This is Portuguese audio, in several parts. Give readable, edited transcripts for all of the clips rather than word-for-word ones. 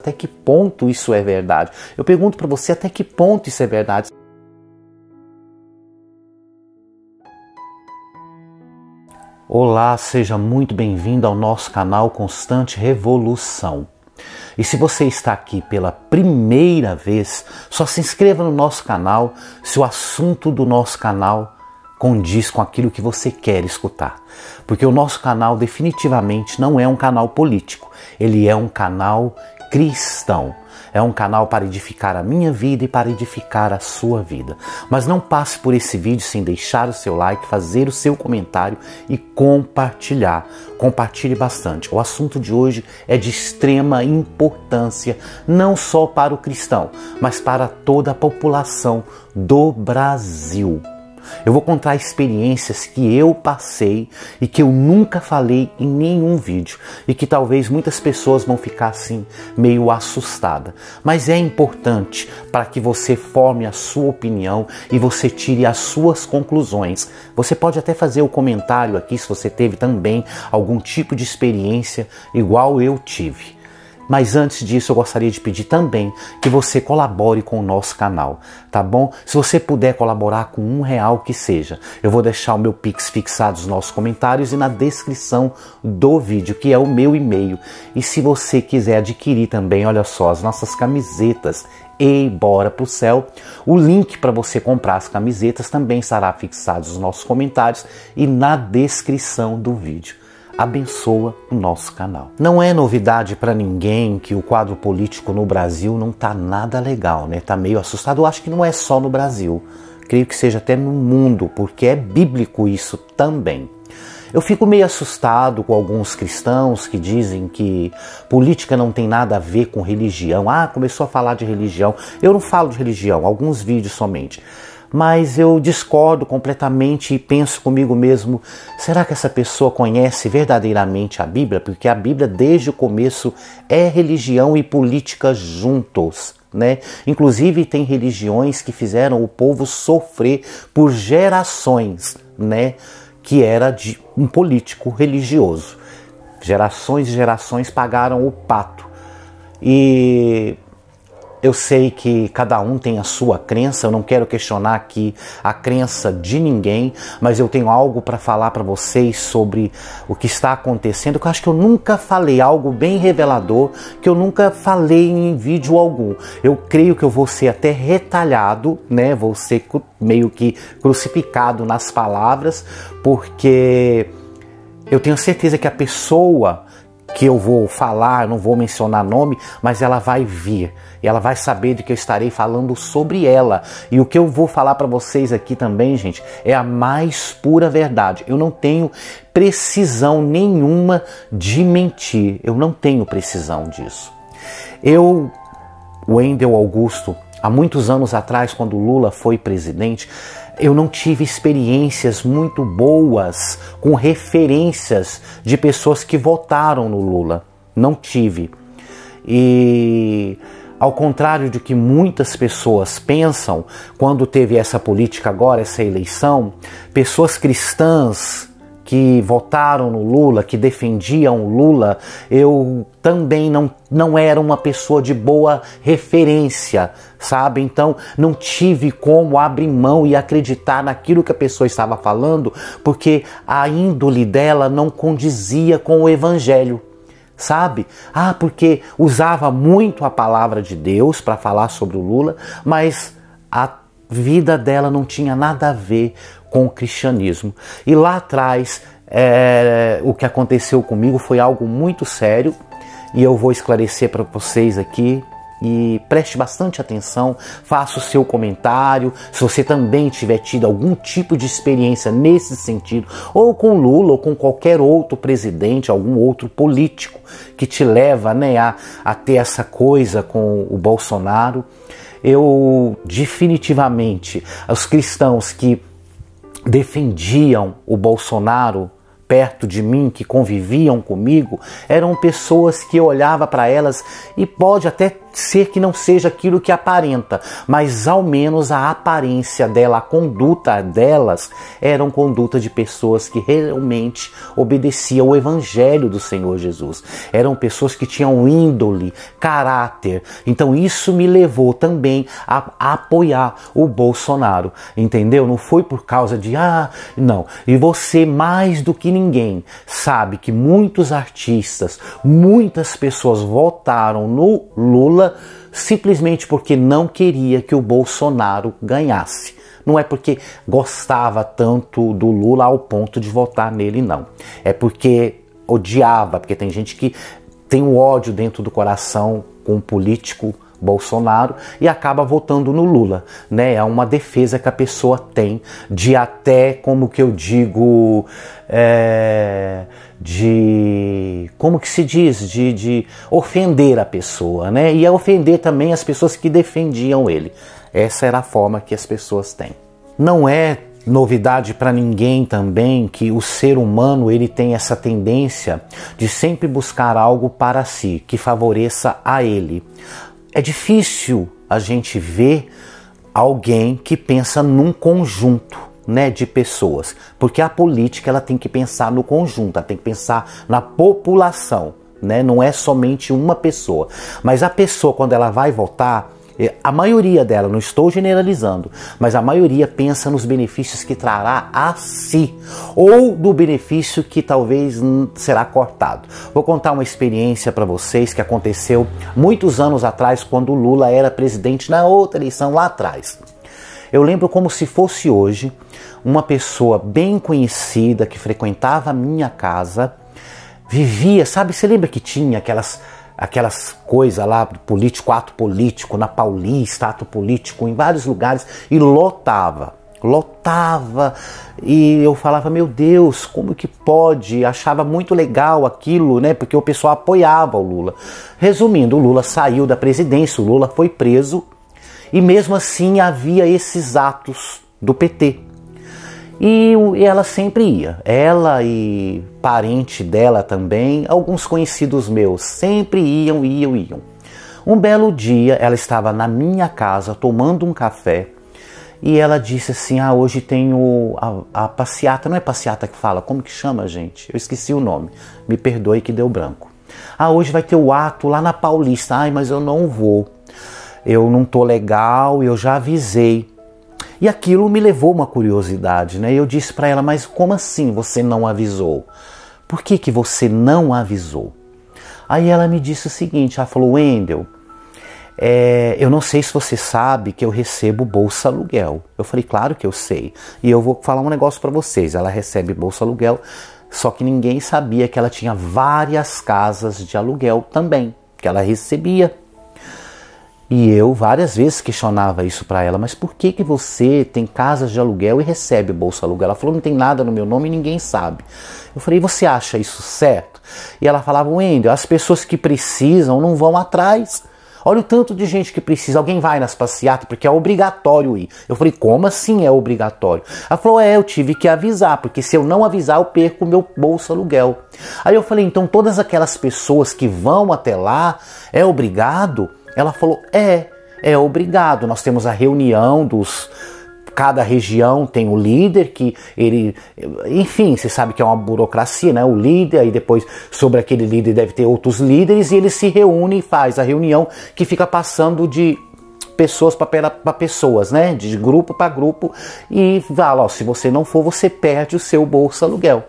Até que ponto isso é verdade? Eu pergunto para você, até que ponto isso é verdade? Olá, seja muito bem-vindo ao nosso canal Constante Revolução. E se você está aqui pela primeira vez, só se inscreva no nosso canal se o assunto do nosso canal condiz com aquilo que você quer escutar. Porque o nosso canal definitivamente não é um canal político, ele é um canal cristão. É um canal para edificar a minha vida e para edificar a sua vida. Mas não passe por esse vídeo sem deixar o seu like, fazer o seu comentário e compartilhar. Compartilhe bastante. O assunto de hoje é de extrema importância, não só para o cristão, mas para toda a população do Brasil. Eu vou contar experiências que eu passei e que eu nunca falei em nenhum vídeo e que talvez muitas pessoas vão ficar assim meio assustadas. Mas é importante para que você forme a sua opinião e você tire as suas conclusões. Você pode até fazer o comentário aqui se você teve também algum tipo de experiência igual eu tive. Mas antes disso, eu gostaria de pedir também que você colabore com o nosso canal, tá bom? Se você puder colaborar com R$1 que seja, eu vou deixar o meu Pix fixado nos nossos comentários e na descrição do vídeo, que é o meu e-mail. E se você quiser adquirir também, olha só, as nossas camisetas e bora pro céu, o link para você comprar as camisetas também estará fixado nos nossos comentários e na descrição do vídeo. Abençoa o nosso canal. Não é novidade para ninguém que o quadro político no Brasil não tá nada legal, né? Tá meio assustado. Eu acho que não é só no Brasil. Creio que seja até no mundo, porque é bíblico isso também. Eu fico meio assustado com alguns cristãos que dizem que política não tem nada a ver com religião. Ah, começou a falar de religião. Eu não falo de religião, alguns vídeos somente. Mas eu discordo completamente e penso comigo mesmo, será que essa pessoa conhece verdadeiramente a Bíblia? Porque a Bíblia desde o começo é religião e política juntos, né? Inclusive tem religiões que fizeram o povo sofrer por gerações, né? Que era de um político religioso. Gerações e gerações pagaram o pato. E eu sei que cada um tem a sua crença, eu não quero questionar aqui a crença de ninguém, mas eu tenho algo para falar para vocês sobre o que está acontecendo, que eu acho que eu nunca falei, algo bem revelador, que eu nunca falei em vídeo algum. Eu creio que eu vou ser até retalhado, né? Vou ser meio que crucificado nas palavras, porque eu tenho certeza que a pessoa que eu vou falar, não vou mencionar nome, mas ela vai vir e ela vai saber de que eu estarei falando sobre ela. E o que eu vou falar para vocês aqui também, gente, é a mais pura verdade. Eu não tenho precisão nenhuma de mentir, eu não tenho precisão disso. Wendel Augusto, há muitos anos atrás, quando Lula foi presidente, eu não tive experiências muito boas com referências de pessoas que votaram no Lula. Não tive. E ao contrário do que muitas pessoas pensam, quando teve essa política agora, essa eleição, pessoas cristãs que votaram no Lula, que defendiam o Lula, eu também não era uma pessoa de boa referência, sabe? Então não tive como abrir mão e acreditar naquilo que a pessoa estava falando, porque a índole dela não condizia com o evangelho, sabe? Ah, porque usava muito a palavra de Deus para falar sobre o Lula, mas a vida dela não tinha nada a ver com o cristianismo. E lá atrás, o que aconteceu comigo foi algo muito sério e eu vou esclarecer para vocês aqui. E preste bastante atenção, faça o seu comentário, se você também tiver tido algum tipo de experiência nesse sentido, ou com Lula, ou com qualquer outro presidente, algum outro político que te leva, né, a ter essa coisa com o Bolsonaro. Eu definitivamente, os cristãos que defendiam o Bolsonaro perto de mim, que conviviam comigo, eram pessoas que eu olhava para elas e pode até ser que não seja aquilo que aparenta, mas ao menos a aparência dela, a conduta delas, eram conduta de pessoas que realmente obedeciam o Evangelho do Senhor Jesus. Eram pessoas que tinham índole, caráter. Então isso me levou também a apoiar o Bolsonaro, entendeu? Não foi por causa de, não. E você, mais do que ninguém, sabe que muitos artistas, muitas pessoas votaram no Lula simplesmente porque não queria que o Bolsonaro ganhasse. Não é porque gostava tanto do Lula ao ponto de votar nele, não. É porque odiava, porque tem gente que tem o ódio dentro do coração com o político Bolsonaro e acaba votando no Lula, né? É uma defesa que a pessoa tem de até, como que eu digo, como que se diz? De ofender a pessoa, né? E ofender também as pessoas que defendiam ele. Essa era a forma que as pessoas têm. Não é novidade para ninguém também que o ser humano ele tem essa tendência de sempre buscar algo para si, que favoreça a ele. É difícil a gente ver alguém que pensa num conjunto, né, de pessoas, porque a política ela tem que pensar no conjunto, ela tem que pensar na população, né? Não é somente uma pessoa, mas a pessoa quando ela vai votar, a maioria dela, não estou generalizando, mas a maioria pensa nos benefícios que trará a si, ou do benefício que talvez será cortado. Vou contar uma experiência para vocês que aconteceu muitos anos atrás, quando o Lula era presidente na outra eleição lá atrás. Eu lembro como se fosse hoje, uma pessoa bem conhecida que frequentava a minha casa, vivia, sabe, você lembra que tinha aquelas coisas lá, político, ato político, na Paulista, ato político, em vários lugares, e lotava, e eu falava, meu Deus, como que pode? Achava muito legal aquilo, né? Porque o pessoal apoiava o Lula. Resumindo, o Lula saiu da presidência, o Lula foi preso, e mesmo assim havia esses atos do PT. E ela sempre ia, ela e parente dela também, alguns conhecidos meus, sempre iam. Um belo dia, ela estava na minha casa tomando um café e ela disse assim, hoje tem a passeata, não é passeata que fala, como que chama, gente? Eu esqueci o nome, me perdoe que deu branco. Hoje vai ter o ato lá na Paulista, mas eu não vou, eu não tô legal, eu já avisei. E aquilo me levou uma curiosidade, né? Eu disse para ela, mas como assim você não avisou? Por que você não avisou? Aí ela me disse o seguinte, ela falou, Wendel, eu não sei se você sabe que eu recebo Bolsa Aluguel. Eu falei, claro que eu sei. E eu vou falar um negócio para vocês, ela recebe Bolsa Aluguel, só que ninguém sabia que ela tinha várias casas de aluguel também, que ela recebia. E eu várias vezes questionava isso para ela, mas por que você tem casas de aluguel e recebe Bolsa Aluguel? Ela falou, não tem nada no meu nome e ninguém sabe. Eu falei, você acha isso certo? E ela falava, Wendel, as pessoas que precisam não vão atrás. Olha o tanto de gente que precisa. Alguém vai nas passeatas porque é obrigatório ir. Eu falei, como assim é obrigatório? Ela falou, eu tive que avisar, porque se eu não avisar eu perco o meu Bolsa Aluguel. Aí eu falei, então todas aquelas pessoas que vão até lá, é obrigado? Ela falou, é obrigado. Nós temos a reunião cada região tem o líder que ele, enfim, você sabe que é uma burocracia, né? O líder, aí depois sobre aquele líder deve ter outros líderes e ele se reúne e faz a reunião que fica passando de pessoas para pessoas, né? De grupo para grupo e fala, se você não for, você perde o seu Bolsa Aluguel.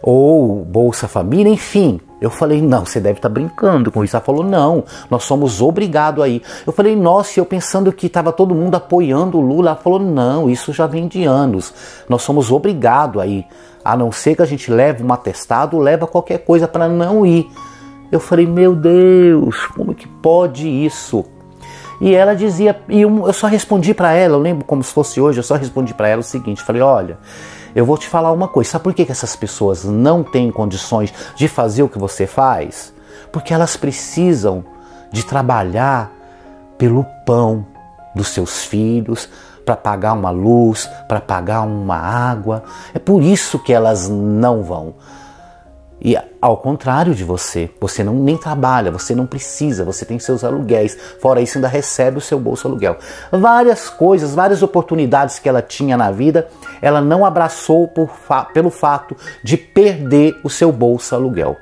Ou Bolsa Família, enfim. Eu falei, não, você deve estar brincando com isso. Ela falou, não, nós somos obrigados a ir. Eu falei, nossa, eu pensando que estava todo mundo apoiando o Lula. Ela falou, não, isso já vem de anos. Nós somos obrigados a ir. A não ser que a gente leve um atestado, leva qualquer coisa para não ir. Eu falei, meu Deus, como que pode isso? E ela dizia, eu só respondi para ela, eu lembro como se fosse hoje, eu só respondi para ela o seguinte, falei, olha, eu vou te falar uma coisa, sabe por que essas pessoas não têm condições de fazer o que você faz? Porque elas precisam de trabalhar pelo pão dos seus filhos, para pagar uma luz, para pagar uma água. É por isso que elas não vão. E ao contrário de você nem trabalha, você não precisa, você tem seus aluguéis, fora isso ainda recebe o seu bolso aluguel. Várias coisas, várias oportunidades que ela tinha na vida, ela não abraçou pelo fato de perder o seu bolso aluguel.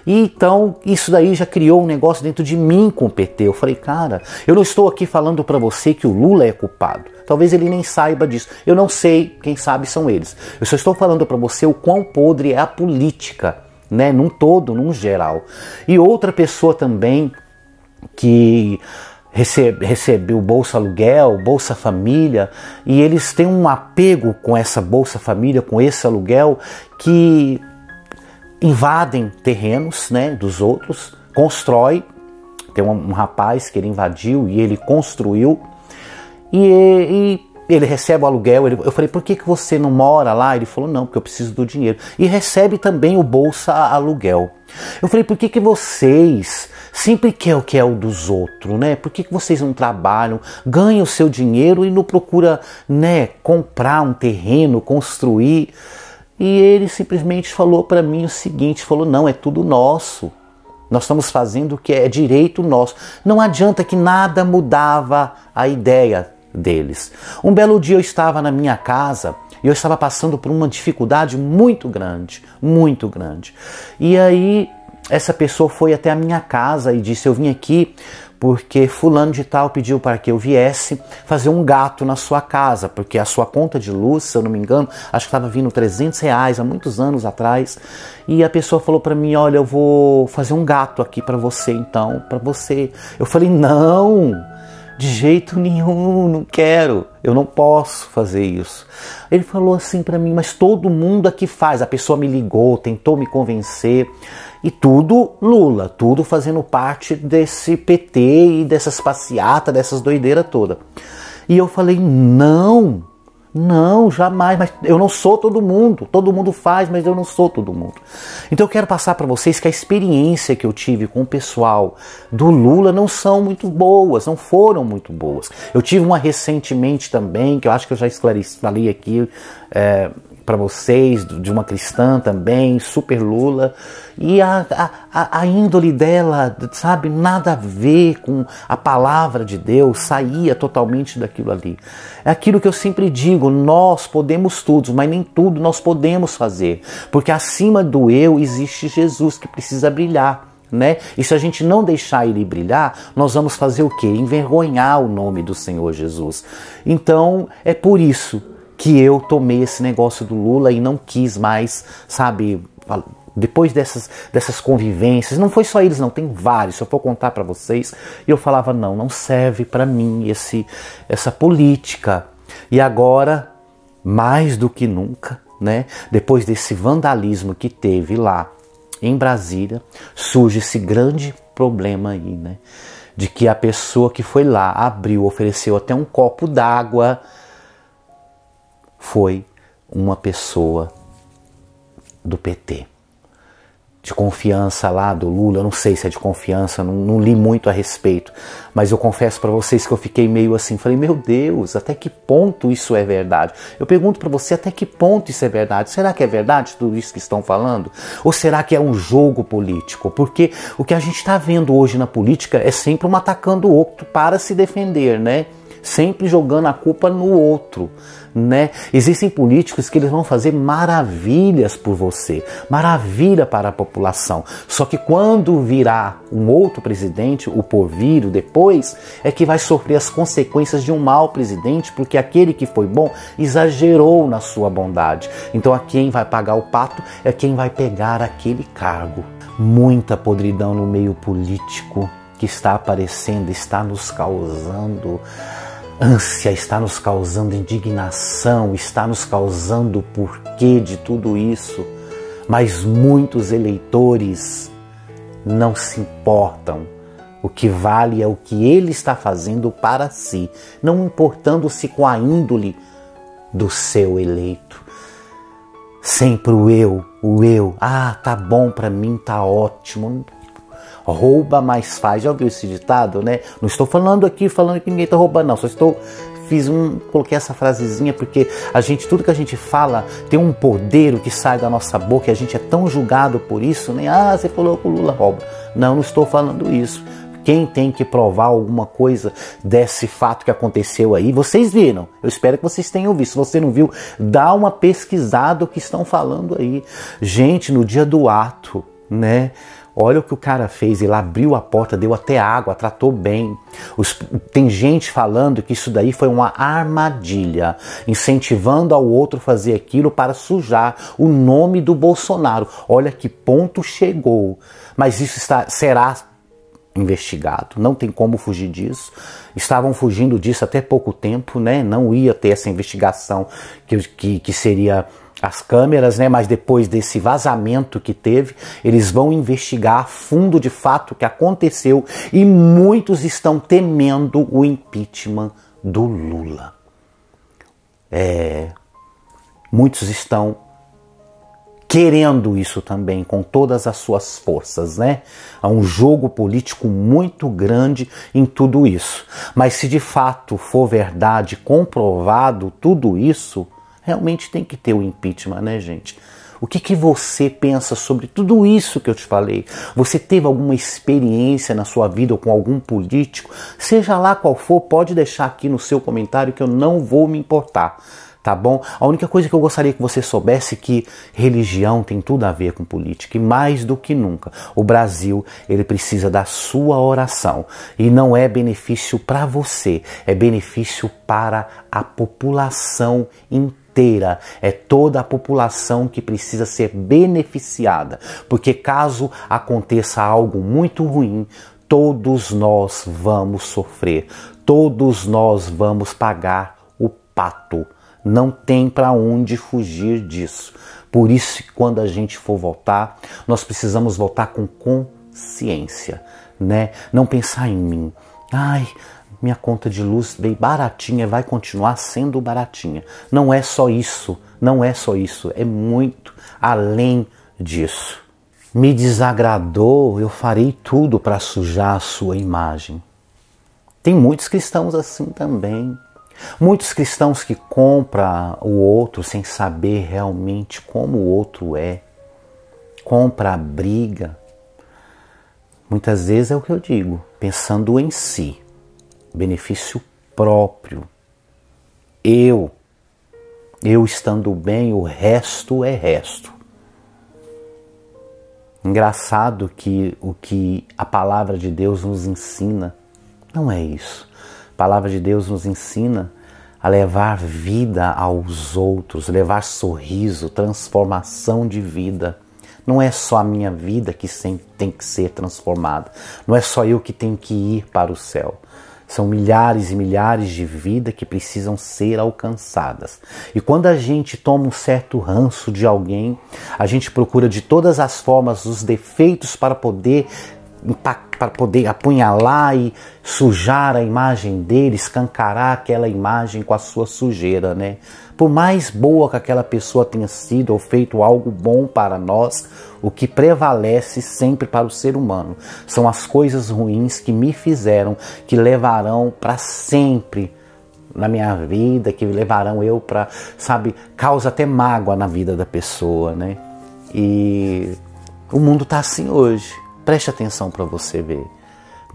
E então isso daí já criou um negócio dentro de mim com o PT. Eu falei, cara, eu não estou aqui falando para você que o Lula é culpado. Talvez ele nem saiba disso. Eu não sei, quem sabe são eles. Eu só estou falando para você o quão podre é a política, né, num todo, num geral. E outra pessoa também que recebeu Bolsa Aluguel, Bolsa Família, e eles têm um apego com essa Bolsa Família, com esse aluguel, que invadem terrenos, né, dos outros, constrói. Tem um rapaz que ele invadiu e ele construiu, e ele recebe o aluguel. Eu falei, por que você não mora lá? Ele falou, não, porque eu preciso do dinheiro. E recebe também o Bolsa Aluguel. Eu falei, por que vocês sempre querem o que é o dos outros, né? Por que vocês não trabalham, ganham o seu dinheiro e não procura, né, comprar um terreno, construir? E ele simplesmente falou para mim o seguinte, falou, não, é tudo nosso. Nós estamos fazendo o que é direito nosso. Não adianta, que nada mudava a ideia deles. Um belo dia eu estava na minha casa e eu estava passando por uma dificuldade muito grande, muito grande. E aí essa pessoa foi até a minha casa e disse, eu vim aqui porque fulano de tal pediu para que eu viesse fazer um gato na sua casa, porque a sua conta de luz, se eu não me engano, acho que estava vindo R$300 há muitos anos atrás, e a pessoa falou para mim, olha, eu vou fazer um gato aqui para você então, para você. Eu falei, não, de jeito nenhum, não quero, eu não posso fazer isso. Ele falou assim para mim, mas todo mundo aqui faz. A pessoa me ligou, tentou me convencer, e tudo Lula, tudo fazendo parte desse PT e dessas passeatas, dessas doideiras todas. E eu falei, não, jamais, mas eu não sou todo mundo faz, mas eu não sou todo mundo. Então eu quero passar para vocês que a experiência que eu tive com o pessoal do Lula não são muito boas, não foram muito boas. Eu tive uma recentemente também, que eu acho que eu já falei aqui para vocês, de uma cristã também, super Lula, e a índole dela, sabe, nada a ver com a palavra de Deus, saía totalmente daquilo ali. É aquilo que eu sempre digo, nós podemos tudo, mas nem tudo nós podemos fazer, porque acima do eu existe Jesus, que precisa brilhar, né? E se a gente não deixar ele brilhar, nós vamos fazer o quê? Envergonhar o nome do Senhor Jesus. Então, é por isso que eu tomei esse negócio do Lula e não quis mais, sabe, depois dessas convivências, não foi só eles não, tem vários, se eu for contar para vocês, e eu falava, não serve para mim essa política. E agora, mais do que nunca, né, depois desse vandalismo que teve lá em Brasília, surge esse grande problema aí, né, de que a pessoa que foi lá, abriu, ofereceu até um copo d'água, foi uma pessoa do PT, de confiança lá do Lula. Eu não sei se é de confiança, não li muito a respeito, mas eu confesso para vocês que eu fiquei meio assim, falei, meu Deus, até que ponto isso é verdade? Eu pergunto para você, até que ponto isso é verdade? Será que é verdade tudo isso que estão falando? Ou será que é um jogo político? Porque o que a gente está vendo hoje na política é sempre um atacando o outro para se defender, né? Sempre jogando a culpa no outro, né? Existem políticos que eles vão fazer maravilhas por você, maravilha para a população. Só que quando virá um outro presidente, o porvir, o depois, é que vai sofrer as consequências de um mau presidente, porque aquele que foi bom exagerou na sua bondade. Então a quem vai pagar o pato é quem vai pegar aquele cargo. Muita podridão no meio político que está aparecendo, está nos causando ânsia, está nos causando indignação, está nos causando o porquê de tudo isso, mas muitos eleitores não se importam. O que vale é o que ele está fazendo para si, não importando-se com a índole do seu eleito. Sempre o eu, tá bom para mim, tá ótimo. rouba, mas faz. Já ouviu esse ditado, né? Não estou falando que ninguém está roubando, não. Coloquei essa frasezinha porque tudo que a gente fala tem um poder que sai da nossa boca e a gente é tão julgado por isso, né? Ah, você falou que o Lula rouba. Não estou falando isso. Quem tem que provar alguma coisa desse fato que aconteceu aí, vocês viram. Eu espero que vocês tenham visto. Se você não viu, dá uma pesquisada o que estão falando aí. Gente, no dia do ato, né? Olha o que o cara fez, ele abriu a porta, deu até água, tratou bem. Tem gente falando que isso daí foi uma armadilha, incentivando ao outro fazer aquilo para sujar o nome do Bolsonaro. Olha que ponto chegou. Mas isso será investigado, não tem como fugir disso. Estavam fugindo disso até pouco tempo, né? Não ia ter essa investigação que seria as câmeras, né? Mas depois desse vazamento que teve, eles vão investigar a fundo de fato o que aconteceu e muitos estão temendo o impeachment do Lula. Muitos estão querendo isso também com todas as suas forças, né? Há um jogo político muito grande em tudo isso. Mas se de fato for verdade, comprovado tudo isso, realmente tem que ter o impeachment, né, gente? O que você pensa sobre tudo isso que eu te falei? Você teve alguma experiência na sua vida ou com algum político? Seja lá qual for, pode deixar aqui no seu comentário que eu não vou me importar. Tá bom? A única coisa que eu gostaria que você soubesse é que religião tem tudo a ver com política e mais do que nunca. O Brasil, ele precisa da sua oração e não é benefício para você, é benefício para a população inteira. É toda a população que precisa ser beneficiada, porque caso aconteça algo muito ruim, todos nós vamos sofrer, todos nós vamos pagar o pato. Não tem para onde fugir disso. Por isso que quando a gente for votar, nós precisamos votar com consciência, né? Não pensar em mim. Ai, minha conta de luz veio baratinha, vai continuar sendo baratinha. Não é só isso, não é só isso, é muito além disso. Me desagradou, eu farei tudo para sujar a sua imagem. Tem muitos cristãos assim também. Muitos cristãos que compram o outro sem saber realmente como o outro é. Compra a briga. Muitas vezes é o que eu digo, pensando em si. Benefício próprio. Eu estando bem, o resto é resto. Engraçado que o que a palavra de Deus nos ensina não é isso. A palavra de Deus nos ensina a levar vida aos outros, levar sorriso, transformação de vida. Não é só a minha vida que sempre tem que ser transformada. Não é só eu que tenho que ir para o céu. São milhares e milhares de vidas que precisam ser alcançadas. E quando a gente toma um certo ranço de alguém, a gente procura de todas as formas os defeitos para poder apunhalar e sujar a imagem dele, escancarar aquela imagem com a sua sujeira, né? Por mais boa que aquela pessoa tenha sido ou feito algo bom para nós, o que prevalece sempre para o ser humano são as coisas ruins que me fizeram, que levarão para sempre na minha vida, que levarão eu para, causa até mágoa na vida da pessoa, né? E o mundo tá assim hoje. Preste atenção para você ver,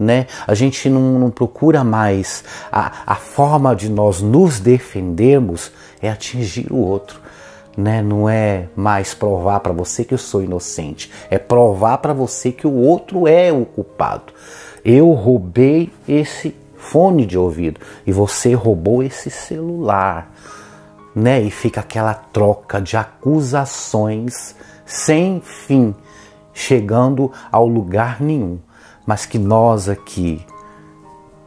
né? A gente não procura mais, a forma de nós nos defendermos é atingir o outro, né? Não é mais provar para você que eu sou inocente, é provar para você que o outro é o culpado. Eu roubei esse fone de ouvido e você roubou esse celular, né? E fica aquela troca de acusações sem fim, chegando ao lugar nenhum, mas que nós aqui,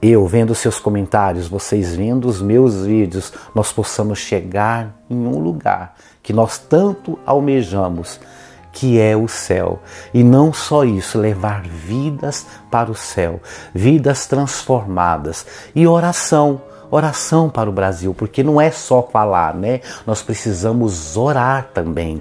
eu vendo seus comentários, vocês vendo os meus vídeos, nós possamos chegar em um lugar que nós tanto almejamos, que é o céu. E não só isso, levar vidas para o céu, vidas transformadas e oração para o Brasil, porque não é só falar, né? Nós precisamos orar também.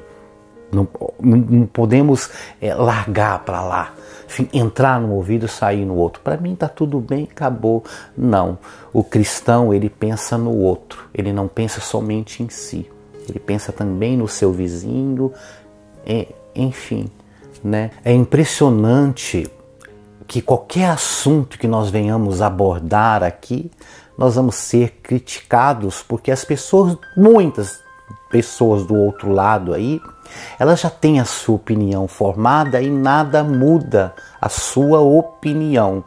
Não podemos largar para lá, enfim, entrar num ouvido e sair no outro. Para mim tá tudo bem, acabou. Não, o cristão ele pensa no outro, ele não pensa somente em si, ele pensa também no seu vizinho, enfim, né? É impressionante que qualquer assunto que nós venhamos abordar aqui, nós vamos ser criticados, porque as pessoas, muitas pessoas do outro lado aí, ela já tem a sua opinião formada e nada muda a sua opinião.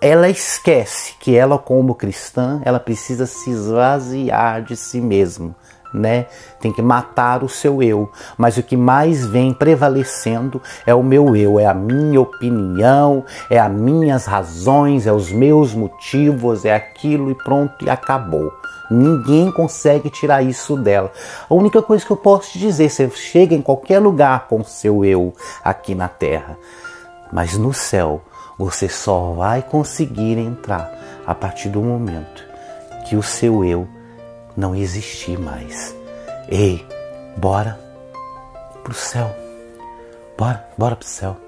Ela esquece que ela, como cristã, ela precisa se esvaziar de si mesma, né? Tem que matar o seu eu. Mas o que mais vem prevalecendo é o meu eu, é a minha opinião, é as minhas razões, é os meus motivos, é aquilo e pronto, e acabou. Ninguém consegue tirar isso dela. A única coisa que eu posso te dizer, você chega em qualquer lugar com o seu eu aqui na terra, mas no céu você só vai conseguir entrar a partir do momento que o seu eu não existir mais. Ei, bora pro céu. Bora pro céu.